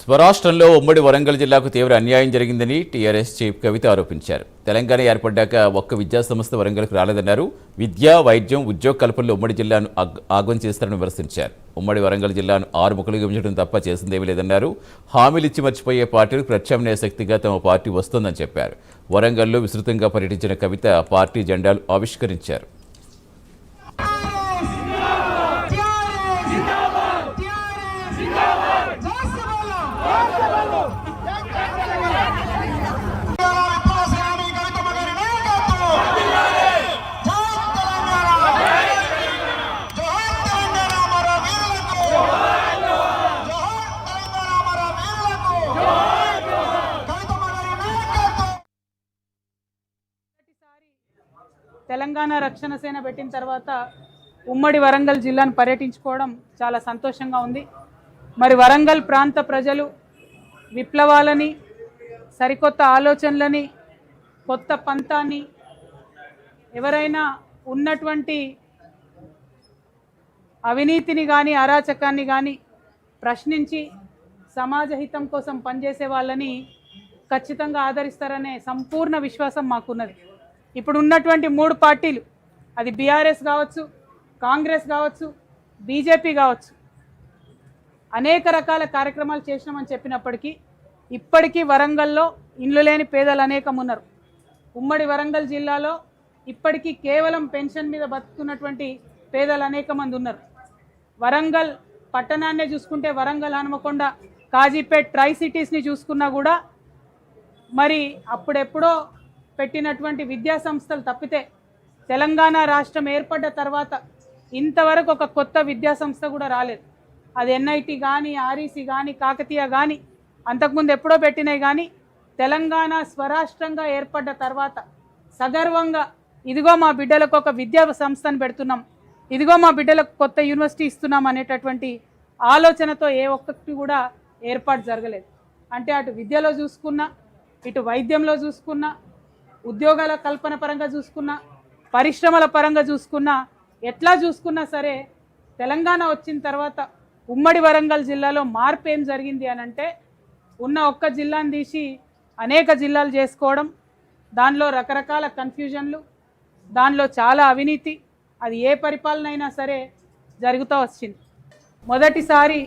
స్వరాష్ట్రంలో ఉమ్మడి వరంగల్ జిల్లాకు తీవ్ర అన్యాయం జరిగిందని టీఆర్ఎస్ చీఫ్ కవిత ఆరోపించారు. తెలంగాణ ఏర్పడ్డాక ఒక్క విద్యాసంస్థ వరంగల్కు రాలేదన్నారు. విద్య, వైద్యం, ఉద్యోగ కల్పనలో ఉమ్మడి జిల్లాను ఆగం చేస్తారని విమర్శించారు. ఉమ్మడి వరంగల్ జిల్లాను 6 ముక్కలుగా విభజించడం తప్ప చేసిందేమీ లేదన్నారు. హామీలిచ్చి మర్చిపోయే పార్టీలు ప్రత్యామ్నాయ శక్తిగా తమ పార్టీ వస్తోందని చెప్పారు. వరంగల్లో విస్తృతంగా పర్యటించిన కవిత పార్టీ జెండాలు ఆవిష్కరించారు. తెలంగాణ రక్షణ సేన పెట్టిన తర్వాత ఉమ్మడి వరంగల్ జిల్లాను పర్యటించుకోవడం చాలా సంతోషంగా ఉంది. మరి వరంగల్ ప్రాంత ప్రజలు విప్లవాలని, సరికొత్త ఆలోచనలని, కొత్త పంతాన్ని, ఎవరైనా ఉన్నటువంటి అవినీతిని కానీ అరాచకాన్ని కానీ ప్రశ్నించి సమాజ హితం కోసం పనిచేసే వాళ్ళని ఖచ్చితంగా ఆదరిస్తారనే సంపూర్ణ విశ్వాసం మాకున్నది. ఇప్పుడు ఉన్నటువంటి 3 పార్టీలు, అది బీఆర్ఎస్ కావచ్చు, కాంగ్రెస్ కావచ్చు, బీజేపీ కావచ్చు, అనేక రకాల కార్యక్రమాలు చేసినామని చెప్పినప్పటికీ ఇప్పటికీ వరంగల్లో ఇండ్లు లేని పేదలు అనేకం ఉన్నారు. ఉమ్మడి వరంగల్ జిల్లాలో ఇప్పటికీ కేవలం పెన్షన్ మీద బతుకుతున్నటువంటి పేదలు అనేక మంది ఉన్నారు. వరంగల్ పట్టణాన్నే చూసుకుంటే వరంగల్, హనుమకొండ, కాజీపేట్, ట్రై సిటీస్ని చూసుకున్నా కూడా మరి అప్పుడెప్పుడో పెట్టినటువంటి విద్యా సంస్థలు తప్పితే తెలంగాణ రాష్ట్రం ఏర్పడ్డ తర్వాత ఇంతవరకు ఒక కొత్త విద్యా సంస్థ కూడా రాలేదు. అది ఎన్ఐటి కానీ, ఆర్ఈసి కానీ, కాకతీయ కానీ అంతకుముందు ఎప్పుడో పెట్టినాయి. కానీ తెలంగాణ స్వరాష్ట్రంగా ఏర్పడ్డ తర్వాత సగర్వంగా ఇదిగో మా బిడ్డలకు ఒక విద్యా సంస్థను పెడుతున్నాం, ఇదిగో మా బిడ్డలకు కొత్త యూనివర్సిటీ ఇస్తున్నాం అనేటటువంటి ఆలోచనతో ఏ ఒక్కటి కూడా ఏర్పాటు జరగలేదు. అంటే అటు విద్యలో చూసుకున్నా, ఇటు వైద్యంలో చూసుకున్నా, ఉద్యోగాల కల్పన పరంగా చూసుకున్నా, పరిశ్రమల పరంగా చూసుకున్నా, ఎట్లా చూసుకున్నా సరే తెలంగాణ వచ్చిన తర్వాత ఉమ్మడి వరంగల్ జిల్లాలో మార్పు ఏం జరిగింది అని అంటే, ఉన్న ఒక్క జిల్లాను తీసి అనేక జిల్లాలు చేసుకోవడం, దానిలో రకరకాల కన్ఫ్యూజన్లు, దానిలో చాలా అవినీతి, అది ఏ పరిపాలన అయినా సరే జరుగుతూ వచ్చింది. మొదటిసారి